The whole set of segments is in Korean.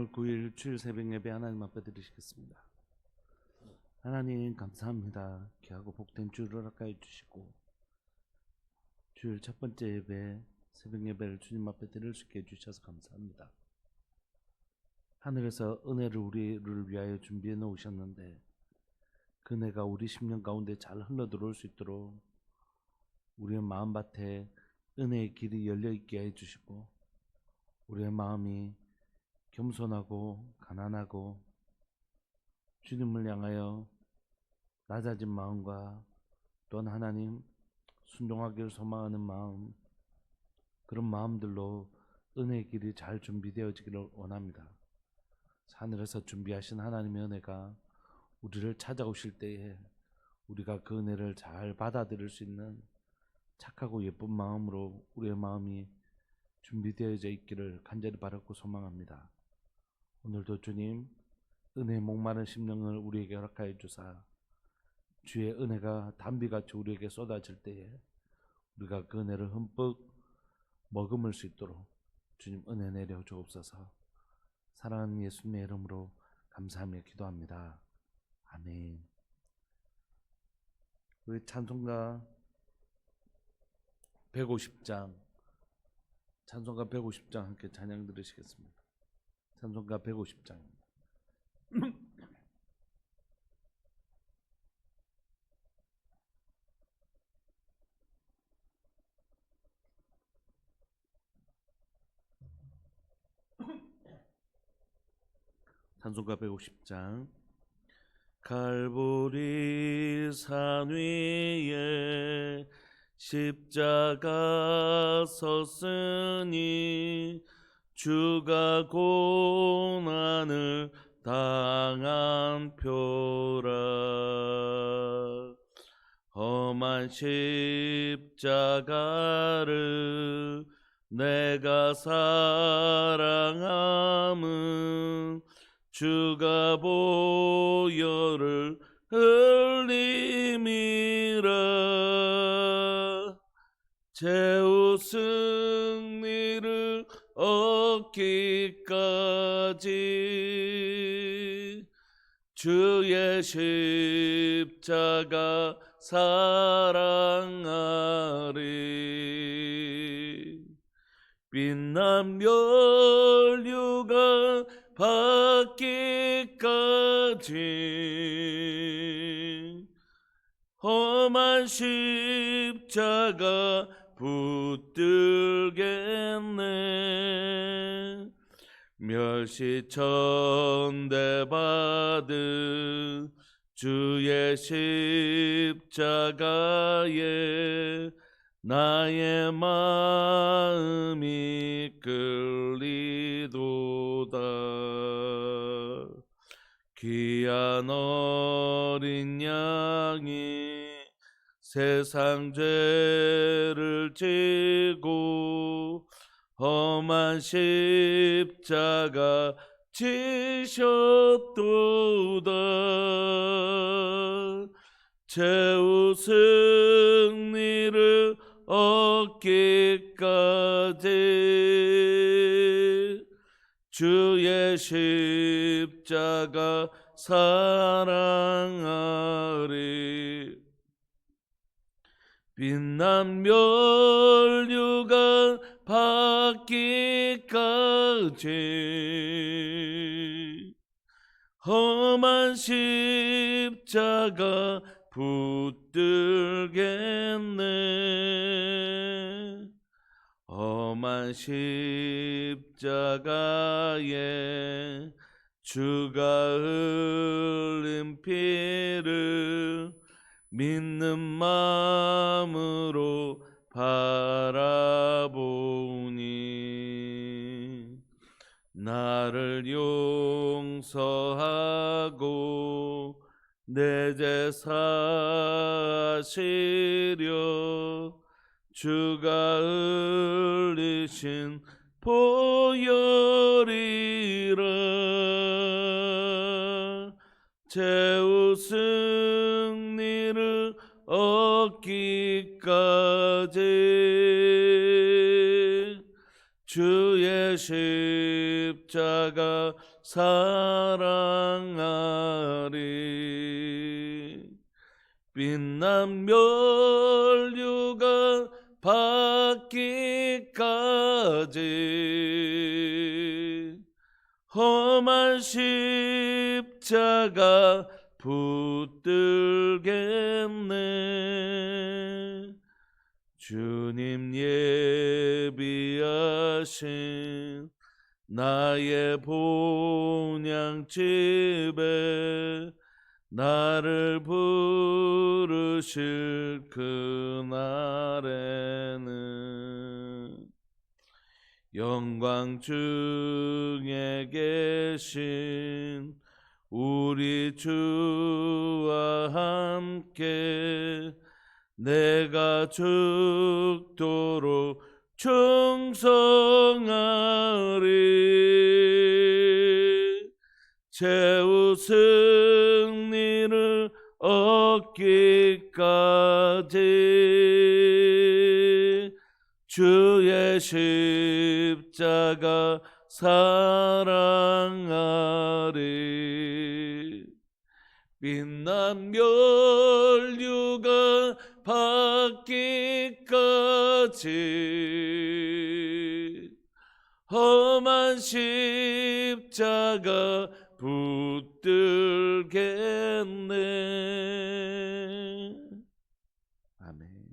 3월 9일 주일 새벽 예배 하나님 앞에 드리시겠습니다. 하나님 감사합니다. 귀하고 복된 주일을 허락하여 주시고 주일 첫 번째 예배 새벽 예배를 주님 앞에 드릴 수 있게 해주셔서 감사합니다. 하늘에서 은혜를 우리를 위하여 준비해 놓으셨는데 그 은혜가 우리 심령 가운데 잘 흘러 들어올 수 있도록 우리의 마음밭에 은혜의 길이 열려 있게 해주시고 우리의 마음이 겸손하고 가난하고 주님을 향하여 낮아진 마음과 또한 하나님 순종하기를 소망하는 마음, 그런 마음들로 은혜의 길이 잘 준비되어지기를 원합니다. 하늘에서 준비하신 하나님의 은혜가 우리를 찾아오실 때에 우리가 그 은혜를 잘 받아들일 수 있는 착하고 예쁜 마음으로 우리의 마음이 준비되어져 있기를 간절히 바라고 소망합니다. 오늘도 주님 은혜의 목마른 심령을 우리에게 허락하여 주사 주의 은혜가 담비같이 우리에게 쏟아질 때에 우리가 그 은혜를 흠뻑 머금을 수 있도록 주님 은혜 내려 주옵소서. 사랑하는 예수님의 이름으로 감사하며 기도합니다. 아멘. 우리 찬송가 150장 함께 찬양 들으시겠습니다. 찬송가 150장입니다. 찬송가 150장. 갈보리 산 위에 십자가 섰으니 주가 고난을 당한 표라. 험한 십자가를 내가 사랑함은 주가 보혈을 흘림이라. 최후 승리를 얻기까지 주의 십자가 사랑하리. 빛난 멸류관 받기까지 험한 십자가 붙들겠네. 멸시천대 받은 주의 십자가에 나의 마음이 끌리도다. 귀한 어린 양이 세상 죄를 지고 험한 십자가 지셨도다. 최후 승리를 얻기까지 주의 십자가 사랑하리. 빛난 멸류관 받기까지 험한 십자가 붙들겠네. 험한 십자가에 주가 흘린 피를 믿는 마음으로 바라보니 나를 용서하고 내 죄 사시려 주가 흘리신 보혈이라. 최후 승리를 얻기까지 주의 십자가 십자가 사랑하리. 빛난 멸류가 받기까지 험한 십자가 붙들겠네. 주님 예비하신 나의 본향집에 나를 부르실 그날에는 영광 중에 계신 우리 주와 함께 내가 죽도록 충성하리. 최후 승리를 얻기까지 주의 십자가 사랑하리. 빛난 멸류가 받기까지 험한 십자가 붙들겠네. 아멘.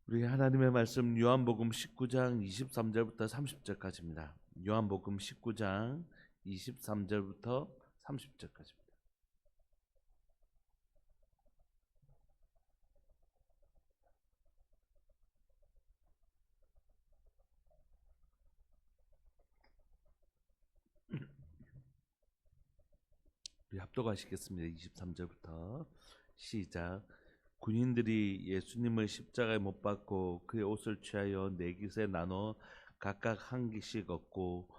우리 하나님의 말씀 요한복음 19장 23절부터 30절까지입니다. 요한복음 19장 23절부터 30절까지입니다. 우리 합독하시겠습니다. 23절부터 시작. 군인들이 예수님을 십자가에 못 박고 그의 옷을 취하여 네 깃에 나눠 각각 한 깃씩 얻고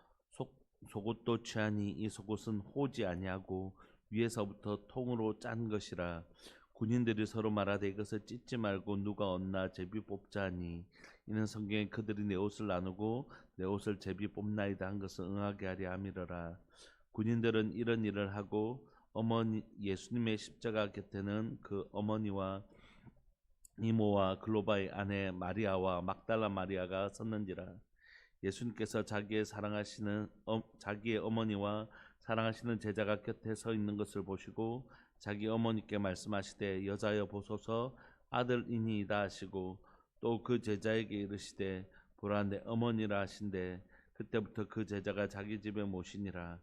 속옷도 취하니 이 속옷은 호지 아니하고 위에서부터 통으로 짠 것이라. 군인들이 서로 말하되 이것을 찢지 말고 누가 얻나 제비 뽑자 하니 이는 성경에 그들이 내 옷을 나누고 내 옷을 제비 뽑나이다 한 것을 응하게 하려 함이러라. 군인들은 이런 일을 하고 어머니 예수님의 십자가 곁에는 그 어머니와 이모와 글로바의 아내 마리아와 막달라 마리아가 섰는지라. 예수님께서 자기의 어머니와 사랑하시는 제자가 곁에 서 있는 것을 보시고 자기 어머니께 말씀하시되 여자여 보소서 아들이니이다 하시고 또 그 제자에게 이르시되 보라 내 어머니라 하신대. 그때부터 그 제자가 자기 집에 모시니라.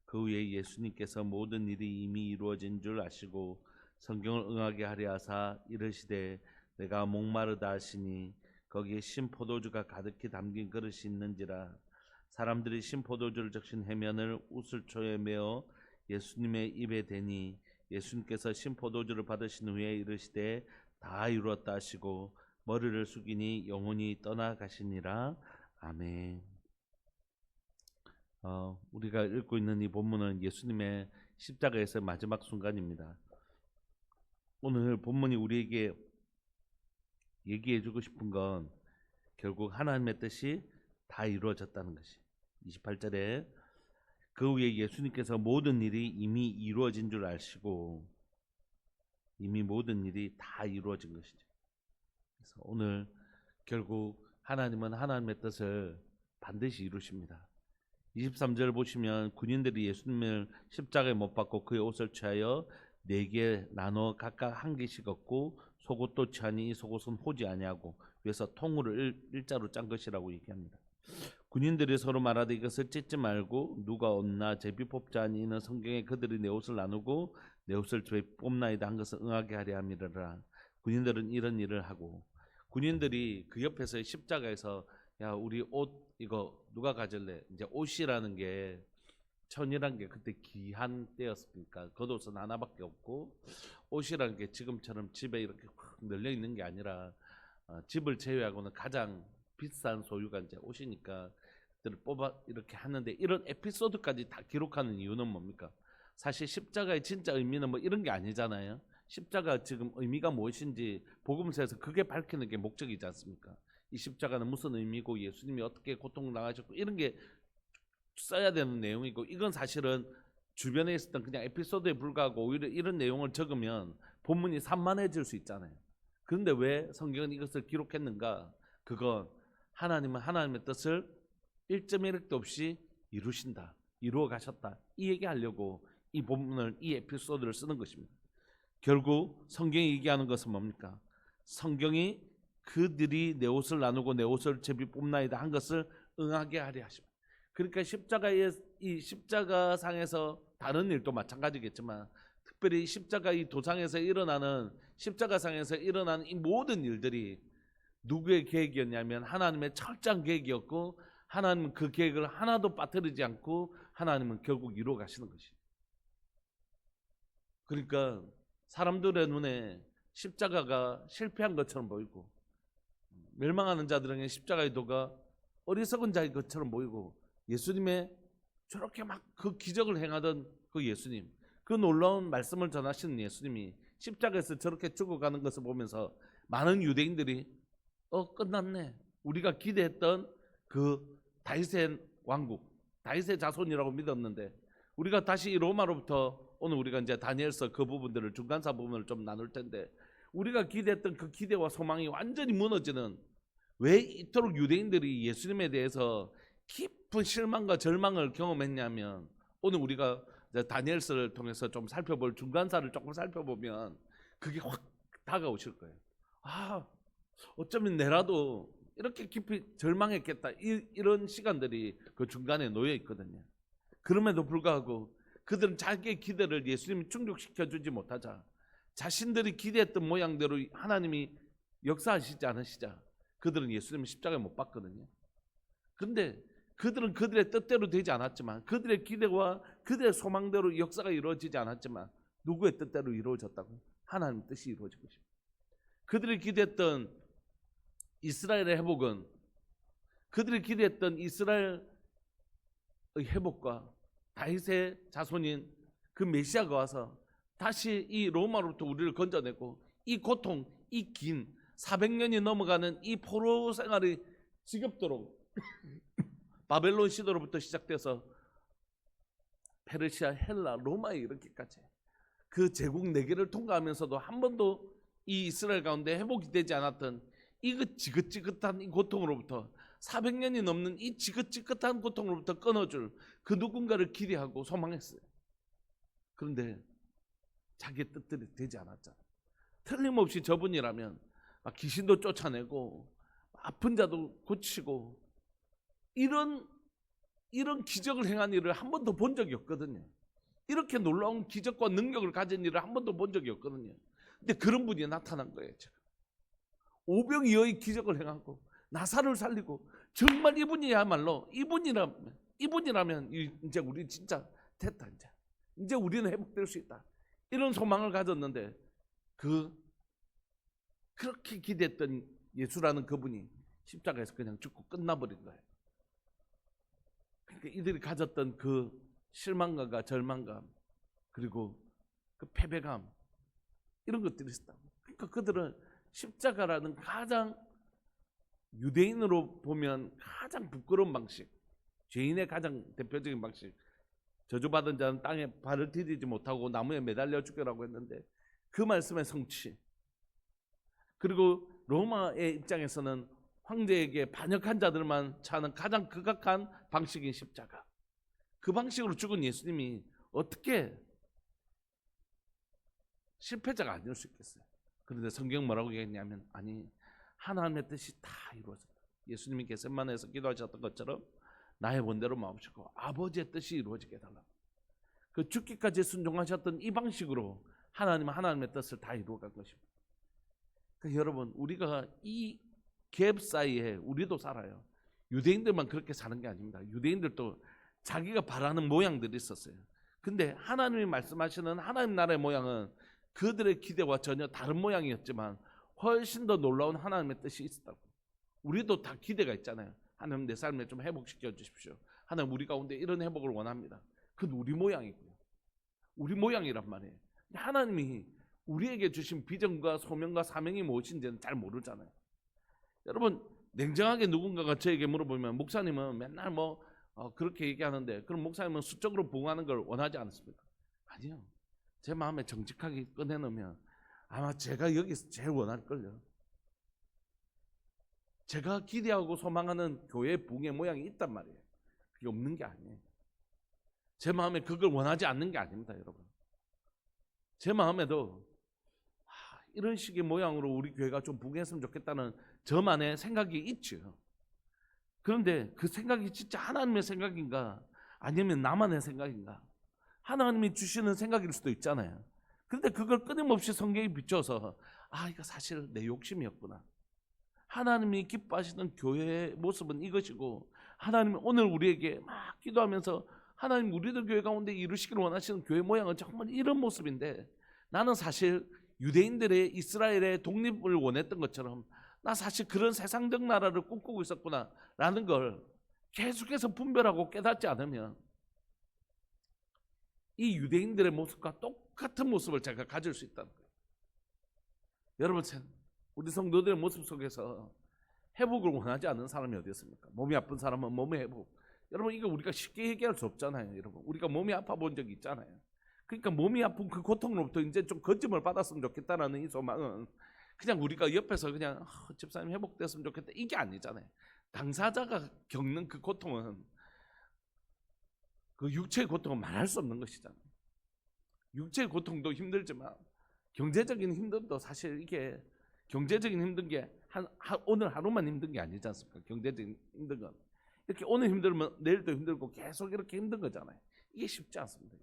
그 후에 예수님께서 모든 일이 이미 이루어진 줄 아시고 성경을 응하게 하려 하사 이르시되 내가 목마르다 하시니 거기에 신포도주가 가득히 담긴 그릇이 있는지라. 사람들이 신포도주를 적신 해면을 우슬초에 메어 예수님의 입에 대니 예수님께서 신포도주를 받으신 후에 이르시되 다 이루었다 하시고 머리를 숙이니 영혼이 떠나가시니라. 아멘. 우리가 읽고 있는 이 본문은 예수님의 십자가에서 마지막 순간입니다. 오늘 본문이 우리에게 얘기해주고 싶은 건 결국 하나님의 뜻이 다 이루어졌다는 것이 28절에 그 후에 예수님께서 모든 일이 이미 이루어진 줄 아시고 이미 모든 일이 다 이루어진 것이죠. 그래서 오늘 결국 하나님은 하나님의 뜻을 반드시 이루십니다. 23절 보시면 군인들이 예수님을 십자가에 못 박고 그의 옷을 취하여 네 개 나눠 각각 한 개씩 얻고 속옷도 취하니 이 속옷은 호지 아니하고 위에서 통으로 일자로 짠 것이라고 얘기합니다. 군인들이 서로 말하되 이것을 찢지 말고 누가 얻나 제비 뽑자 하니 이는 성경에 그들이 내 옷을 나누고 내 옷을 제비 뽑나이다 한 것을 응하게 하려 함이라. 군인들은 이런 일을 하고 군인들이 그 옆에서 십자가에서 야 우리 옷 이거 누가 가질래? 이제 옷이라는 게 천이란 게 그때 귀한 때였으니까 겉옷은 하나밖에 없고 옷이라는 게 지금처럼 집에 이렇게 확 널려 있는 게 아니라 집을 제외하고는 가장 비싼 소유가 이제 옷이니까 그들을 뽑아 이렇게 하는데 이런 에피소드까지 다 기록하는 이유는 뭡니까? 사실 십자가의 진짜 의미는 뭐 이런 게 아니잖아요. 십자가 지금 의미가 무엇인지 복음서에서 그게 밝히는 게 목적이지 않습니까? 이 십자가는 무슨 의미고 예수님이 어떻게 고통을 당하셨고 이런 게 써야 되는 내용이고, 이건 사실은 주변에 있었던 그냥 에피소드에 불과하고 오히려 이런 내용을 적으면 본문이 산만해질 수 있잖아요. 그런데 왜 성경은 이것을 기록했는가? 그건 하나님은 하나님의 뜻을 1.1획도 없이 이루신다, 이루어 가셨다, 이 얘기하려고 이 본문을, 이 에피소드를 쓰는 것입니다. 결국 성경이 얘기하는 것은 뭡니까? 성경이 그들이 내 옷을 나누고 내 옷을 제비 뽑나이다 한 것을 응하게 하려 하십니다. 그러니까 이 십자가상에서 다른 일도 마찬가지겠지만 특별히 십자가 이 도상에서 일어나는, 십자가상에서 일어나는 이 모든 일들이 누구의 계획이었냐면 하나님의 철저한 계획이었고, 하나님은 그 계획을 하나도 빠뜨리지 않고 하나님은 결국 이루어 가시는 것이에요. 그러니까 사람들의 눈에 십자가가 실패한 것처럼 보이고, 멸망하는 자들에게 십자가의 도가 어리석은 자의 것처럼 보이고, 예수님의 저렇게 막 그 기적을 행하던 그 예수님, 그 놀라운 말씀을 전하시는 예수님이 십자가에서 저렇게 죽어가는 것을 보면서 많은 유대인들이 끝났네, 우리가 기대했던 그 다윗의 왕국, 다윗의 자손이라고 믿었는데 우리가 다시 로마로부터, 오늘 우리가 이제 다니엘서 그 부분들을, 중간사 부분을 좀 나눌 텐데, 우리가 기대했던 그 기대와 소망이 완전히 무너지는, 왜 이토록 유대인들이 예수님에 대해서 깊은 실망과 절망을 경험했냐면, 오늘 우리가 다니엘서를 통해서 좀 살펴볼, 중간사를 조금 살펴보면 그게 확 다가오실 거예요. 어쩌면 내라도 이렇게 깊이 절망했겠다, 이런 시간들이 그 중간에 놓여 있거든요. 그럼에도 불구하고 그들은 자기의 기대를 예수님이 충족시켜주지 못하자, 자신들이 기대했던 모양대로 하나님이 역사하시지 않으시자 그들은 예수님을 십자가에 못 박거든요. 그런데 그들은 그들의 뜻대로 되지 않았지만, 그들의 기대와 그들의 소망대로 역사가 이루어지지 않았지만 누구의 뜻대로 이루어졌다고요? 하나님의 뜻이 이루어진 것입니다. 그들이 기대했던 이스라엘의 회복은, 그들이 기대했던 이스라엘의 회복과 다윗의 자손인 그 메시아가 와서 다시 이 로마로부터 우리를 건져내고, 이 고통, 이 긴 400년이 넘어가는 이 포로 생활이 지겹도록 바벨론 시대로부터 시작돼서 페르시아, 헬라, 로마에 이렇게까지 그 제국 4개를 통과하면서도 한 번도 이 이스라엘 가운데 회복이 되지 않았던 이 지긋지긋한 이 고통으로부터, 400년이 넘는 이 지긋지긋한 고통으로부터 끊어줄 그 누군가를 기대하고 소망했어요. 그런데 자기의 뜻대로 되지 않았잖아요. 틀림없이 저분이라면 귀신도 쫓아내고 아픈 자도 고치고 이런 기적을 행한 일을 한 번도 본 적이 없거든요. 이렇게 놀라운 기적과 능력을 가진 일을 한 번도 본 적이 없거든요. 근데 그런 분이 나타난 거예요. 지금 오병이어의 기적을 행하고 나사를 살리고, 정말 이분이야말로 이분이라면 이제 우리 진짜 됐다, 이제 우리는 회복될 수 있다, 이런 소망을 가졌는데 그렇게 기대했던 예수라는 그분이 십자가에서 그냥 죽고 끝나버린 거예요. 그러니까 이들이 가졌던 그 실망감과 절망감, 그리고 그 패배감, 이런 것들이 있었다고. 그러니까 그들은 십자가라는 가장, 유대인으로 보면 가장 부끄러운 방식, 죄인의 가장 대표적인 방식, 저주받은 자는 땅에 발을 디디지 못하고 나무에 매달려 죽여라고 했는데 그 말씀의 성취, 그리고 로마의 입장에서는 황제에게 반역한 자들만 차는 가장 극악한 방식인 십자가, 그 방식으로 죽은 예수님이 어떻게 실패자가 아닐 수 있겠어요? 그런데 성경 뭐라고 얘기했냐면, 아니, 하나님의 뜻이 다 이루어졌다. 예수님이 겟세마네에서 기도하셨던 것처럼 나의 원대로 마옵시고 아버지의 뜻이 이루어지게 해달라. 그 죽기까지 순종하셨던 이 방식으로 하나님은 하나님의 뜻을 다 이루어간 것입니다. 그러니까 여러분, 우리가 이 갭 사이에 우리도 살아요. 유대인들만 그렇게 사는 게 아닙니다. 유대인들도 자기가 바라는 모양들이 있었어요. 근데 하나님이 말씀하시는 하나님 나라의 모양은 그들의 기대와 전혀 다른 모양이었지만 훨씬 더 놀라운 하나님의 뜻이 있었다고. 우리도 다 기대가 있잖아요. 하나님, 내 삶에 좀 회복시켜 주십시오. 하나님, 우리 가운데 이런 회복을 원합니다. 그건 우리 모양이고요. 우리 모양이란 말이에요. 하나님이 우리에게 주신 비전과 소명과 사명이 무엇인지는 잘 모르잖아요. 여러분, 냉정하게 누군가가 저에게 물어보면 목사님은 맨날 그렇게 얘기하는데 그럼 목사님은 수적으로 부흥하는 걸 원하지 않습니까? 아니요. 제 마음에 정직하게 꺼내놓으면 아마 제가 여기서 제일 원할걸요. 제가 기대하고 소망하는 교회 부흥의 모양이 있단 말이에요. 그게 없는 게 아니에요. 제 마음에 그걸 원하지 않는 게 아닙니다, 여러분. 제 마음에도 이런 식의 모양으로 우리 교회가 좀 부흥했으면 좋겠다는 저만의 생각이 있죠. 그런데 그 생각이 진짜 하나님의 생각인가 아니면 나만의 생각인가? 하나님이 주시는 생각일 수도 있잖아요. 그런데 그걸 끊임없이 성경에 비춰서 이거 사실 내 욕심이었구나. 하나님이 기뻐하시는 교회의 모습은 이것이고 하나님이 오늘 우리에게 막 기도하면서 하나님 우리들 교회 가운데 이루시기를 원하시는 교회 모양은 정말 이런 모습인데 나는 사실 유대인들의 이스라엘의 독립을 원했던 것처럼 나 사실 그런 세상적 나라를 꿈꾸고 있었구나 라는 걸 계속해서 분별하고 깨닫지 않으면 이 유대인들의 모습과 똑같은 모습을 제가 가질 수 있다는 거예요. 여러분, 우리 성도들의 모습 속에서 회복을 원하지 않는 사람이 어디 있습니까? 몸이 아픈 사람은 몸의 회복. 여러분, 이거 우리가 쉽게 얘기할 수 없잖아요. 여러분, 우리가 몸이 아파 본 적이 있잖아요. 그러니까 몸이 아픈 그 고통으로부터 이제 좀 거침을 받았으면 좋겠다라는 이 소망은 그냥 우리가 옆에서 그냥 집사님 회복됐으면 좋겠다 이게 아니잖아요. 당사자가 겪는 그 고통은 그 육체의 고통은 말할 수 없는 것이잖아요. 육체의 고통도 힘들지만 경제적인 힘듦도 사실 이게 경제적인 힘든 게 오늘 하루만 힘든 게 아니지 않습니까? 경제적인 힘든 건 이렇게 오늘 힘들면 내일도 힘들고 계속 이렇게 힘든 거잖아요. 이게 쉽지 않습니다.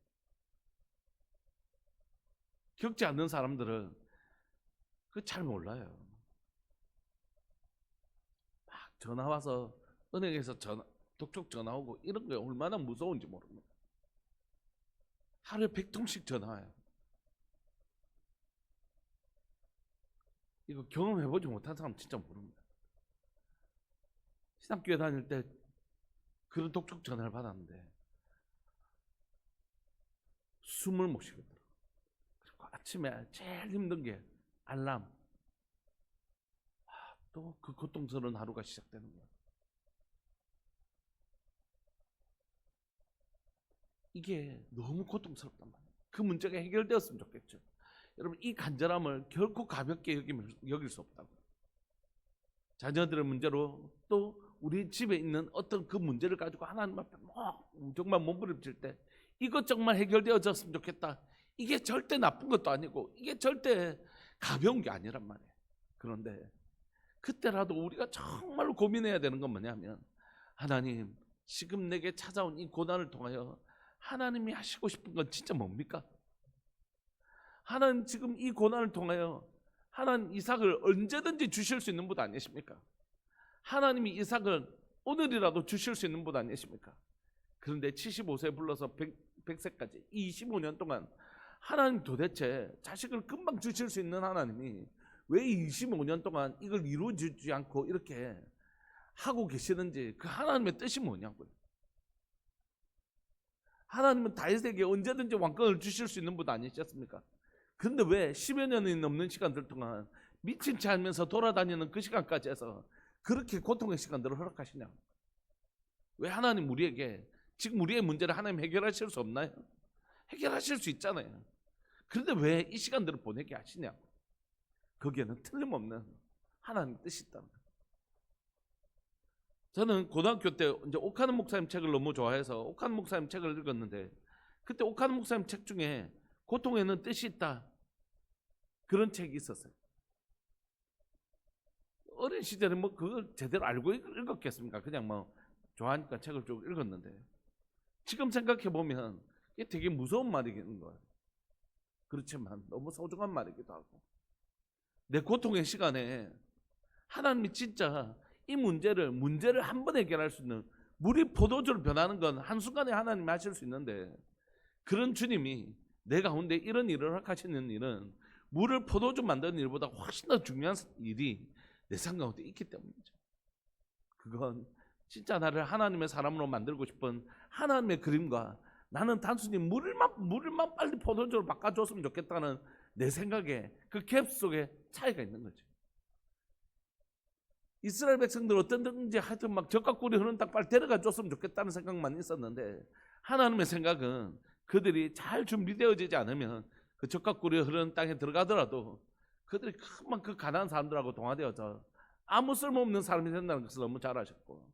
겪지 않는 사람들은 그 잘 몰라요. 막 전화 와서 은행에서 독촉 전화 오고 이런 게 얼마나 무서운지 모릅니다. 하루에 100통씩 전화 와요. 이거 경험해보지 못한 사람 진짜 모릅니다. 신학교에 다닐 때 그런 독촉 전화를 받았는데 숨을 못 쉬겠더라고요. 그리고 아침에 제일 힘든 게 알람. 또 그 고통스러운 하루가 시작되는 거예요. 이게 너무 고통스럽단 말이에요. 그 문제가 해결되었으면 좋겠죠. 여러분, 이 간절함을 결코 가볍게 여길 수 없다고요. 자녀들의 문제로 또 우리 집에 있는 어떤 그 문제를 가지고 하나님 앞에 정말 몸부림칠 때 이것 정말 해결되어졌으면 좋겠다. 이게 절대 나쁜 것도 아니고 이게 절대 가벼운 게 아니란 말이에요. 그런데 그때라도 우리가 정말로 고민해야 되는 건 뭐냐면 하나님, 지금 내게 찾아온 이 고난을 통하여 하나님이 하시고 싶은 건 진짜 뭡니까? 하나님, 지금 이 고난을 통하여 하나님 이삭을 언제든지 주실 수 있는 분 아니십니까? 하나님이 이삭을 오늘이라도 주실 수 있는 분 아니십니까? 그런데 75세 불러서 100세까지 25년 동안 하나님 도대체 자식을 금방 주실 수 있는 하나님이 왜 25년 동안 이걸 이루어지지 않고 이렇게 하고 계시는지 그 하나님의 뜻이 뭐냐고요. 하나님은 다윗에게 언제든지 왕권을 주실 수 있는 분 아니셨습니까? 그런데 왜 10여 년이 넘는 시간들 동안 미친 채 하면서 돌아다니는 그 시간까지 해서 그렇게 고통의 시간들을 허락하시냐? 왜 하나님 우리에게 지금 우리의 문제를 하나님 해결하실 수 없나요? 해결하실 수 있잖아요. 그런데 왜 이 시간들을 보내게 하시냐고. 거기에는 틀림없는 하나님 뜻이 있다는 거예요. 저는 고등학교 때 이제 오카는 목사님 책을 너무 좋아해서 오카는 목사님 책을 읽었는데 그때 오카는 목사님 책 중에 고통에는 뜻이 있다 그런 책이 있었어요. 어린 시절에 그걸 제대로 알고 읽었겠습니까? 그냥 좋아하니까 책을 쭉 읽었는데 지금 생각해 보면 이게 되게 무서운 말이긴 거예요. 그렇지만 너무 소중한 말이기도 하고 내 고통의 시간에 하나님이 진짜 이 문제를 한 번에 해결할 수 있는 물이 포도주로 변하는 건 한순간에 하나님이 하실 수 있는데 그런 주님이 내 가운데 이런 일을 허락하시는 일은 물을 포도주 만드는 일보다 훨씬 더 중요한 일이 내 삶 가운데 있기 때문이죠. 그건 진짜 나를 하나님의 사람으로 만들고 싶은 하나님의 그림과 나는 단순히 물만 빨리 포도주로 바꿔줬으면 좋겠다는 내 생각에 그 갭 속에 차이가 있는 거죠. 이스라엘 백성들 어떤든지 하여튼 막 젖과 꿀이 흐르는 땅 빨리 데려가 줬으면 좋겠다는 생각만 있었는데, 하나님의 생각은 그들이 잘 준비되어지지 않으면 그 젖과 꿀이 흐르는 땅에 들어가더라도 그들이 금방 그 가난한 사람들하고 동화되어서 아무 쓸모없는 사람이 된다는 것을 너무 잘 아셨고,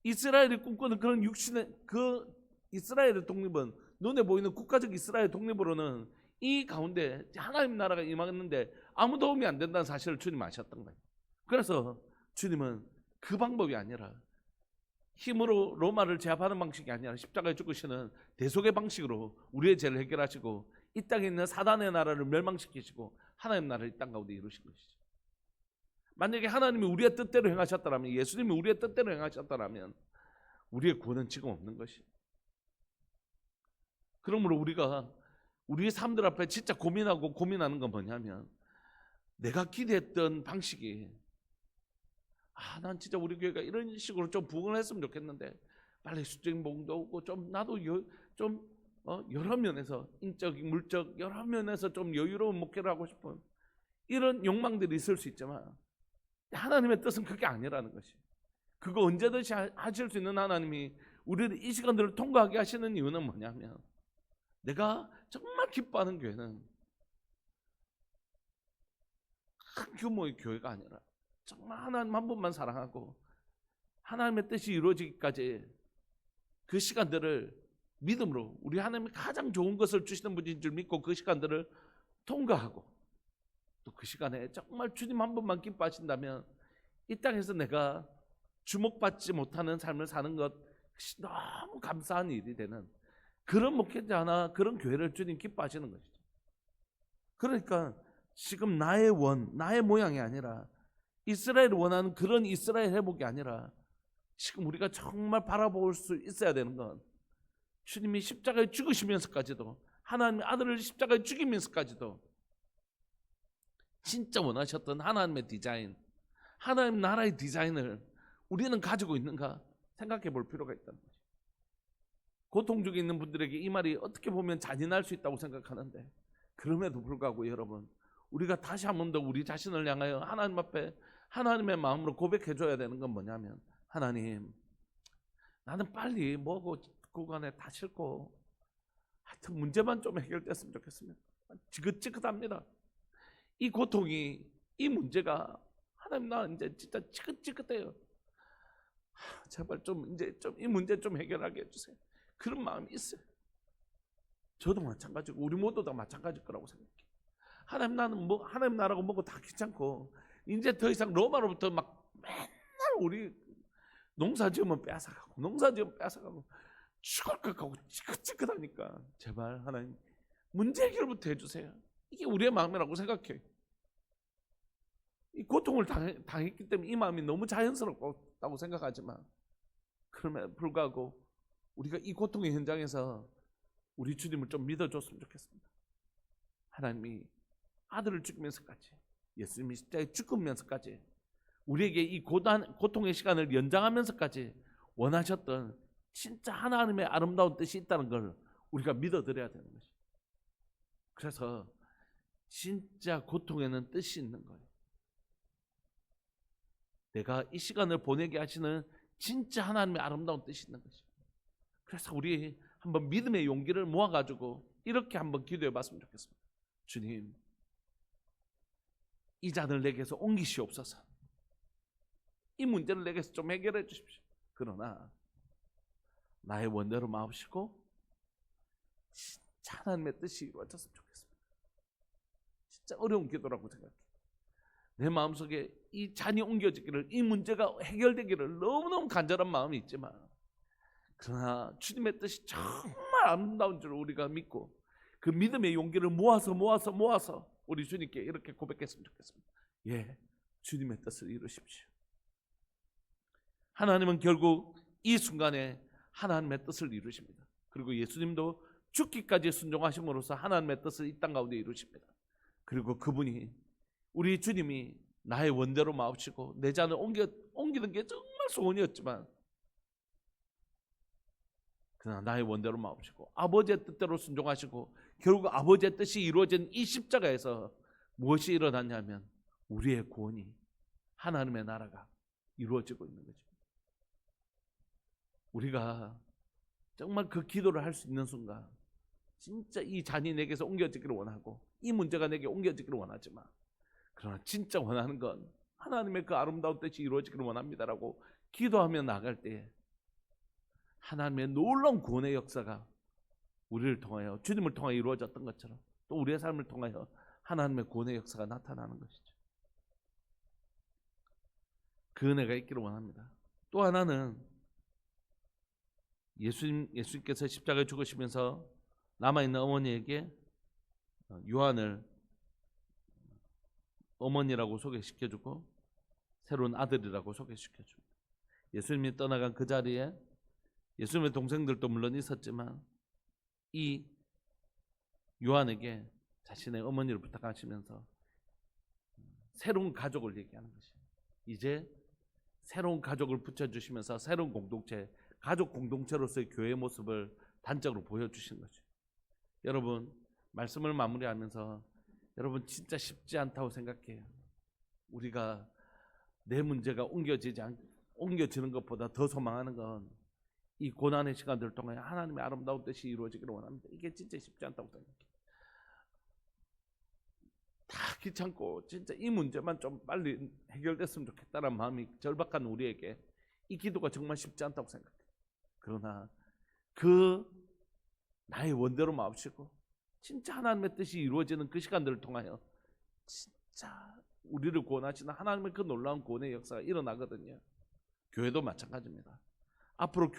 이스라엘이 꿈꾸는 그런 육신의 그 이스라엘의 독립은, 눈에 보이는 국가적 이스라엘 독립으로는 이 가운데 하나님 나라가 임하는데 아무 도움이 안 된다는 사실을 주님 아셨던 거예요. 그래서 주님은 그 방법이 아니라 힘으로 로마를 제압하는 방식이 아니라 십자가에 죽으시는 대속의 방식으로 우리의 죄를 해결하시고 이 땅에 있는 사단의 나라를 멸망시키시고 하나님 나라를 이 땅 가운데 이루신 것이죠. 만약에 하나님이 우리의 뜻대로 행하셨다면, 예수님이 우리의 뜻대로 행하셨다면 우리의 구원은 지금 없는 것이에요. 그러므로 우리가 우리의 삶들 앞에 진짜 고민하는 건 뭐냐면, 내가 기대했던 방식이 난 진짜 우리 교회가 이런 식으로 좀 부흥을 했으면 좋겠는데 빨리 수적인 복음도 오고 좀 나도 여러 면에서 인적, 물적 여러 면에서 좀 여유로운 목회를 하고 싶은 이런 욕망들이 있을 수 있지만, 하나님의 뜻은 그게 아니라는 것이, 그거 언제든지 하실 수 있는 하나님이 우리를 이 시간들을 통과하게 하시는 이유는 뭐냐면, 내가 정말 기뻐하는 교회는 큰 규모의 교회가 아니라 정말 하나님 한 분만 사랑하고 하나님의 뜻이 이루어지기까지 그 시간들을 믿음으로, 우리 하나님이 가장 좋은 것을 주시는 분인 줄 믿고 그 시간들을 통과하고, 또 그 시간에 정말 주님 한 분만 기뻐하신다면 이 땅에서 내가 주목받지 못하는 삶을 사는 것이 너무 감사한 일이 되는 그런 목회자나 그런 교회를 주님 기뻐하시는 것이죠. 그러니까 지금 나의 모양이 아니라 이스라엘이 원하는 그런 이스라엘 회복이 아니라, 지금 우리가 정말 바라볼 수 있어야 되는 건, 주님이 십자가에 죽으시면서까지도, 하나님의 아들을 십자가에 죽이면서까지도 진짜 원하셨던 하나님의 디자인, 하나님 나라의 디자인을 우리는 가지고 있는가 생각해 볼 필요가 있다는 거죠. 고통 중에 있는 분들에게 이 말이 어떻게 보면 잔인할 수 있다고 생각하는데, 그럼에도 불구하고 여러분, 우리가 다시 한 번 더 우리 자신을 향하여 하나님 앞에 하나님의 마음으로 고백해 줘야 되는 건 뭐냐면, 하나님, 나는 빨리 뭐고 그간에 다 싫고 하여튼 문제만 좀 해결됐으면 좋겠습니다. 지긋지긋합니다. 이 고통이, 이 문제가 하나님, 나 이제 진짜 지긋지긋해요. 제발 좀 이제 좀 이 문제 좀 해결하게 해주세요. 그런 마음이 있어요. 저도 마찬가지고 우리 모두 다 마찬가지일 거라고 생각해요. 하나님, 나는 하나님 나라고 뭐고 다 귀찮고 이제 더 이상 로마로부터 막 맨날 우리 농사지으면 뺏어가고 죽을 것 같고 찌긋찌긋하니까 제발 하나님 문제 해결부터 해주세요. 이게 우리의 마음이라고 생각해요. 이 고통을 당했기 때문에 이 마음이 너무 자연스럽다고 생각하지만, 그럼에도 불구하고 우리가 이 고통의 현장에서 우리 주님을 좀 믿어줬으면 좋겠습니다. 하나님이 아들을 죽이면서까지, 예수님이 십자가에 죽으면서까지 우리에게 이 고통의 시간을 연장하면서까지 원하셨던 진짜 하나님의 아름다운 뜻이 있다는 걸 우리가 믿어드려야 되는 것이죠. 그래서 진짜 고통에는 뜻이 있는 거예요. 내가 이 시간을 보내게 하시는 진짜 하나님의 아름다운 뜻이 있는 것이죠. 그래서 우리 한번 믿음의 용기를 모아가지고 이렇게 한번 기도해 봤으면 좋겠습니다. 주님, 이 잔을 내게서 옮기시옵소서. 이 문제를 내게서 좀 해결해 주십시오. 그러나 나의 원대로 마옵시고 진짜 하나님의 뜻이 이루어졌으면 좋겠습니다. 진짜 어려운 기도라고 생각해요. 내 마음속에 이 잔이 옮겨지기를, 이 문제가 해결되기를 너무너무 간절한 마음이 있지만, 그러나 주님의 뜻이 정말 아름다운 줄 우리가 믿고 그 믿음의 용기를 모아서 우리 주님께 이렇게 고백했으면 좋겠습니다. 예, 주님의 뜻을 이루십시오. 하나님은 결국 이 순간에 하나님의 뜻을 이루십니다. 그리고 예수님도 죽기까지 순종하심으로써 하나님의 뜻을 이 땅 가운데 이루십니다. 그리고 그분이, 우리 주님이 나의 원대로 마옵시고 내 잔을 옮기는 게 정말 소원이었지만, 그러나 나의 원대로 마옵시고 아버지의 뜻대로 순종하시고 결국 아버지의 뜻이 이루어진 이 십자가에서 무엇이 일어났냐면, 우리의 구원이 하나님의 나라가 이루어지고 있는 거죠. 우리가 정말 그 기도를 할 수 있는 순간 진짜 이 잔이 내게서 옮겨지기를 원하고 이 문제가 내게 옮겨지기를 원하지만 그러나 진짜 원하는 건 하나님의 그 아름다운 뜻이 이루어지기를 원합니다라고 기도하며 나갈 때에 하나님의 놀라운 구원의 역사가 우리를 통하여 주님을 통하여 이루어졌던 것처럼 또 우리의 삶을 통하여 하나님의 구원의 역사가 나타나는 것이죠. 그 은혜가 있기를 원합니다. 또 하나는 예수님께서 십자가에 죽으시면서 남아있는 어머니에게 요한을 어머니라고 소개시켜주고 새로운 아들이라고 소개시켜줍니다. 예수님이 떠나간 그 자리에 예수님의 동생들도 물론 있었지만 이 요한에게 자신의 어머니를 부탁하시면서 새로운 가족을 얘기하는 것이에요. 이제 새로운 가족을 붙여주시면서 새로운 공동체, 가족 공동체로서의 교회의 모습을 단적으로 보여주신 거죠. 여러분, 말씀을 마무리하면서 여러분 진짜 쉽지 않다고 생각해요. 우리가 내 문제가 옮겨지는 것보다 더 소망하는 건 이 고난의 시간들을 통해 하나님의 아름다운 뜻이 이루어지기를 원합니다. 이게 진짜 쉽지 않다고 생각해요. 다 귀찮고 진짜 이 문제만 좀 빨리 해결됐으면 좋겠다는 마음이 절박한 우리에게 이 기도가 정말 쉽지 않다고 생각해요. 그러나 그 나의 원대로 마옵시고 진짜 하나님의 뜻이 이루어지는 그 시간들을 통하여 진짜 우리를 구원하시는 하나님의 그 놀라운 구원의 역사가 일어나거든요. 교회도 마찬가지입니다. 앞으로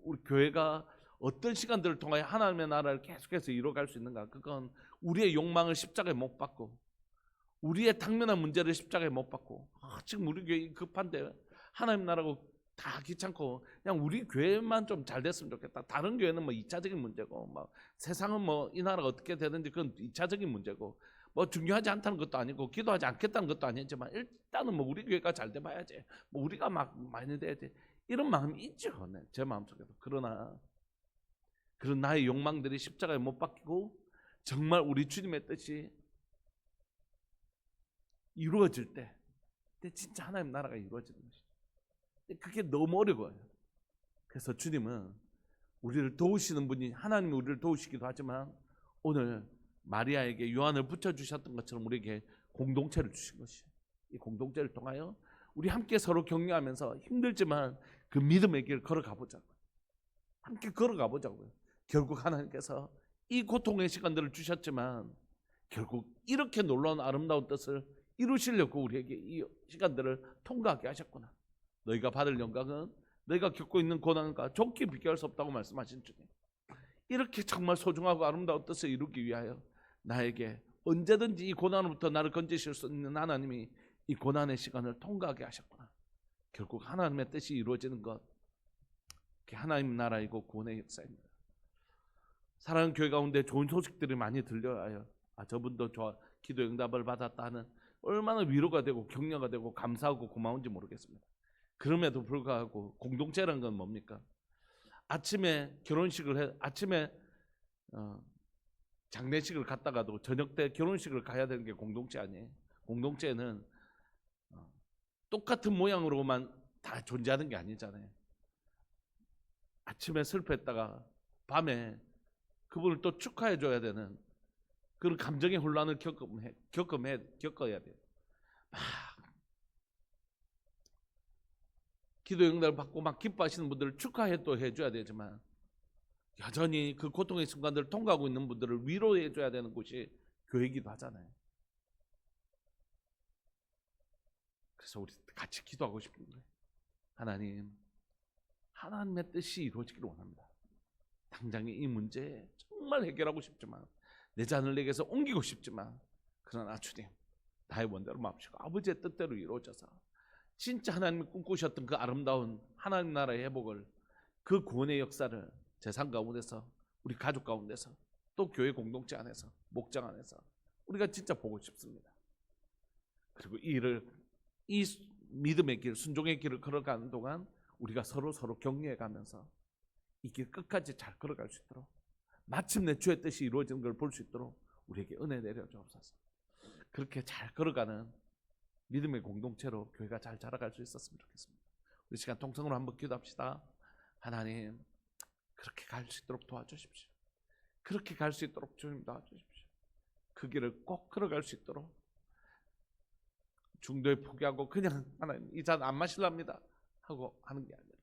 우리 교회가 어떤 시간들을 통하여 하나님의 나라를 계속해서 이루어갈 수 있는가? 그건 우리의 욕망을 십자가에 못 박고 우리의 당면한 문제를 십자가에 못 박고 지금 우리 교회 급한데 하나님 나라고 다 귀찮고 그냥 우리 교회만 좀 잘 됐으면 좋겠다. 다른 교회는 뭐 2차적인 문제고 막 세상은 뭐 이 나라가 어떻게 되는지 그건 2차적인 문제고 뭐 중요하지 않다는 것도 아니고 기도하지 않겠다는 것도 아니지만 일단은 뭐 우리 교회가 잘 돼봐야지. 뭐 우리가 막 많이 돼야지. 이런 마음이 있죠. 네, 제 마음속에도. 그러나 그런 나의 욕망들이 십자가에 못 박히고 정말 우리 주님의 뜻이 이루어질 때 그때 진짜 하나님 나라가 이루어지는 것이죠. 그게 너무 어려워요. 그래서 주님은 우리를 도우시는 분이 하나님이 우리를 도우시기도 하지만 오늘 마리아에게 요한을 붙여주셨던 것처럼 우리에게 공동체를 주신 것이에요. 이 공동체를 통하여 우리 함께 서로 격려하면서 힘들지만 그 믿음의 길을 걸어가 보자고요. 함께 걸어가 보자고요. 결국 하나님께서 이 고통의 시간들을 주셨지만 결국 이렇게 놀라운 아름다운 뜻을 이루시려고 우리에게 이 시간들을 통과하게 하셨구나. 너희가 받을 영광은 너희가 겪고 있는 고난과 좋게 비교할 수 없다고 말씀하신 주님. 이렇게 정말 소중하고 아름다운 뜻을 이루기 위하여 나에게 언제든지 이 고난으로부터 나를 건지실 수 있는 하나님이 이 고난의 시간을 통과하게 하셨구나. 결국 하나님의 뜻이 이루어지는 것, 그게 하나님 나라이고 구원의 역사입니다. 사랑하는 교회 가운데 좋은 소식들이 많이 들려와요. 저분도 기도 응답을 받았다 하는 얼마나 위로가 되고 격려가 되고 감사하고 고마운지 모르겠습니다. 그럼에도 불구하고 공동체라는 건 뭡니까? 아침에 아침에 장례식을 갔다가도 저녁 때 결혼식을 가야 되는 게 공동체 아니에요. 공동체는 똑같은 모양으로만 다 존재하는 게 아니잖아요. 아침에 슬퍼했다가 밤에 그분을 또 축하해 줘야 되는 그런 감정의 혼란을 겪어야 돼요. 막 기도 응답을 받고 막 기뻐하시는 분들을 축하해 또 해줘야 되지만 여전히 그 고통의 순간들을 통과하고 있는 분들을 위로해 줘야 되는 곳이 교회이기도 하잖아요. 그래서 우리 같이 기도하고 싶은 거예요. 하나님의 뜻이 이루어지기를 원합니다. 당장에 이 문제 정말 해결하고 싶지만 내 잔을 내게서 옮기고 싶지만 그러나 주님 나의 원대로 마옵시고 아버지의 뜻대로 이루어져서 진짜 하나님이 꿈꾸셨던 그 아름다운 하나님 나라의 회복을 그 구원의 역사를 제 삶 가운데서 우리 가족 가운데서 또 교회 공동체 안에서 목장 안에서 우리가 진짜 보고 싶습니다. 그리고 이 믿음의 길, 순종의 길을 걸어가는 동안 우리가 서로 격려해가면서 이 길 끝까지 잘 걸어갈 수 있도록 마침내 주의 뜻이 이루어지는 걸 볼 수 있도록 우리에게 은혜 내려 주옵소서. 그렇게 잘 걸어가는 믿음의 공동체로 교회가 잘 자라갈 수 있었으면 좋겠습니다. 우리 시간 통성으로 한번 기도합시다. 하나님, 그렇게 갈 수 있도록 도와주십시오. 그렇게 갈 수 있도록 주님 도와주십시오. 그 길을 꼭 걸어갈 수 있도록, 중도에 포기하고 그냥 하나님 이 잔 안 마실랍니다 하고 하는 게 아니라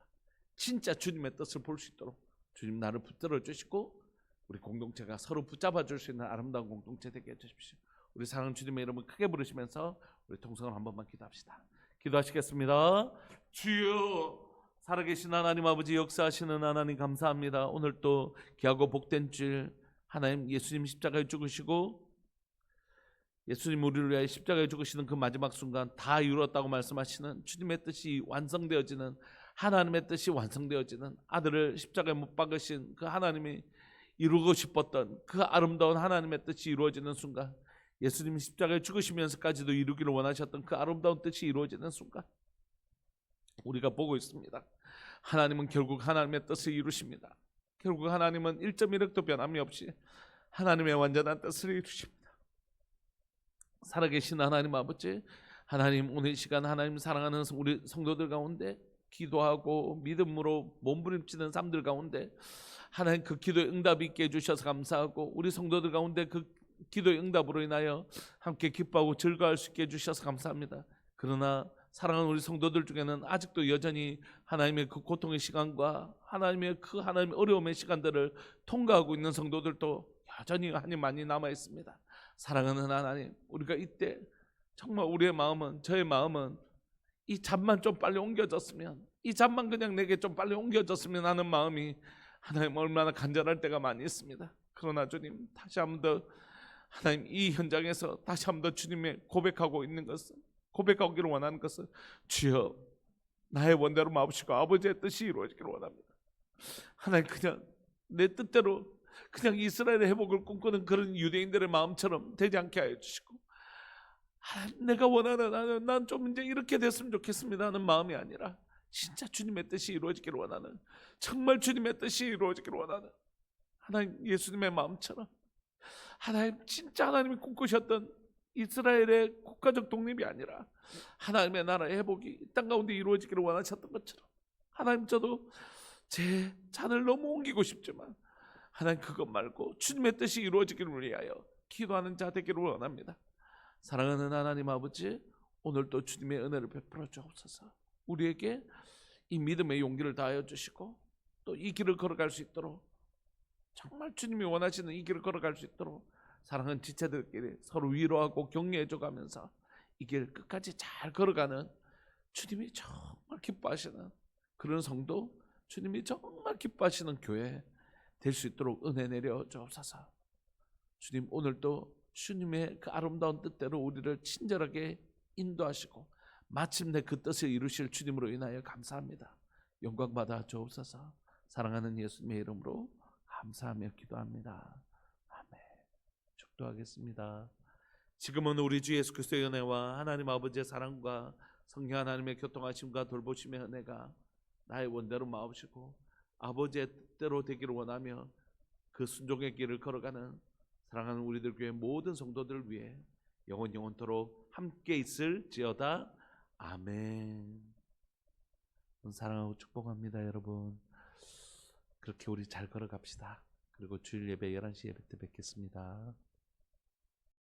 진짜 주님의 뜻을 볼 수 있도록 주님 나를 붙들어 주시고 우리 공동체가 서로 붙잡아 줄 수 있는 아름다운 공동체 되게 해주십시오. 우리 사랑하는 주님의 이름을 크게 부르시면서 우리 통성을 한 번만 기도합시다. 기도하시겠습니다. 주여, 살아계신 하나님 아버지, 역사하시는 하나님 감사합니다. 오늘 또 귀하고 복된 줄 하나님, 예수님 십자가에 죽으시고 예수님 우리를 위하여 십자가에 죽으시는 그 마지막 순간 다 이루었다고 말씀하시는 주님의 뜻이 완성되어지는, 하나님의 뜻이 완성되어지는, 아들을 십자가에 못 박으신 그 하나님이 이루고 싶었던 그 아름다운 하나님의 뜻이 이루어지는 순간, 예수님이 십자가에 죽으시면서까지도 이루기를 원하셨던 그 아름다운 뜻이 이루어지는 순간 우리가 보고 있습니다. 하나님은 결국 하나님의 뜻을 이루십니다. 결국 하나님은 1.1획도 변함이 없이 하나님의 완전한 뜻을 이루십니다. 살아계신 하나님 아버지, 하나님 오늘 이 시간 하나님 사랑하는 우리 성도들 가운데 기도하고 믿음으로 몸부림치는 삶들 가운데 하나님 그 기도의 응답이 있게 해주셔서 감사하고, 우리 성도들 가운데 그 기도의 응답으로 인하여 함께 기뻐하고 즐거워할 수 있게 해주셔서 감사합니다. 그러나 사랑하는 우리 성도들 중에는 아직도 여전히 하나님의 그 고통의 시간과 하나님의 그 하나님의 어려움의 시간들을 통과하고 있는 성도들도 여전히 많이 남아 있습니다. 사랑하는 하나님, 우리가 이때 정말 우리의 마음은, 저의 마음은 이 잠만 좀 빨리 옮겨졌으면, 이 잠만 그냥 내게 좀 빨리 옮겨졌으면 하는 마음이 하나님 얼마나 간절할 때가 많이 있습니다. 그러나 주님, 다시 한 번 더 하나님 이 현장에서 다시 한 번 더 주님의 고백하고 있는 것은, 고백하기를 원하는 것은, 주여 나의 원대로 마옵시고 아버지의 뜻이 이루어지기를 원합니다. 하나님, 그냥 내 뜻대로 그냥 이스라엘의 회복을 꿈꾸는 그런 유대인들의 마음처럼 되지 않게 하여 주시고, 내가 원하는, 난 좀 이제 이렇게 됐으면 좋겠습니다 하는 마음이 아니라 진짜 주님의 뜻이 이루어지기를 원하는, 정말 주님의 뜻이 이루어지기를 원하는 하나님 예수님의 마음처럼, 하나님 진짜 하나님이 꿈꾸셨던 이스라엘의 국가적 독립이 아니라 하나님의 나라의 회복이 땅 가운데 이루어지기를 원하셨던 것처럼, 하나님 저도 제 잔을 너무 옮기고 싶지만 하나님 그것 말고 주님의 뜻이 이루어지기를 위하여 기도하는 자 되기를 원합니다. 사랑하는 하나님 아버지, 오늘도 주님의 은혜를 베풀어 주옵소서. 우리에게 이 믿음의 용기를 다하여 주시고 또 이 길을 걸어갈 수 있도록, 정말 주님이 원하시는 이 길을 걸어갈 수 있도록 사랑하는 지체들끼리 서로 위로하고 격려해 줘가면서 이 길 끝까지 잘 걸어가는, 주님이 정말 기뻐하시는 그런 성도, 주님이 정말 기뻐하시는 교회 될 수 있도록 은혜 내려 주옵소서. 주님, 오늘도 주님의 그 아름다운 뜻대로 우리를 친절하게 인도하시고 마침내 그 뜻을 이루실 주님으로 인하여 감사합니다. 영광 받아 주옵소서. 사랑하는 예수님의 이름으로 감사하며 기도합니다. 아멘. 축도하겠습니다. 지금은 우리 주 예수 그리스도의 은혜와 하나님 아버지의 사랑과 성령 하나님의 교통하심과 돌보심의 은혜가 나의 원대로 마옵시고 아버지의 뜻대로 되기를 원하며 그 순종의 길을 걸어가는 사랑하는 우리들 교회 모든 성도들을 위해 영원토록 함께 있을지어다. 아멘. 사랑하고 축복합니다. 여러분, 그렇게 우리 잘 걸어갑시다. 그리고 주일 예배 11시 예배 때 뵙겠습니다.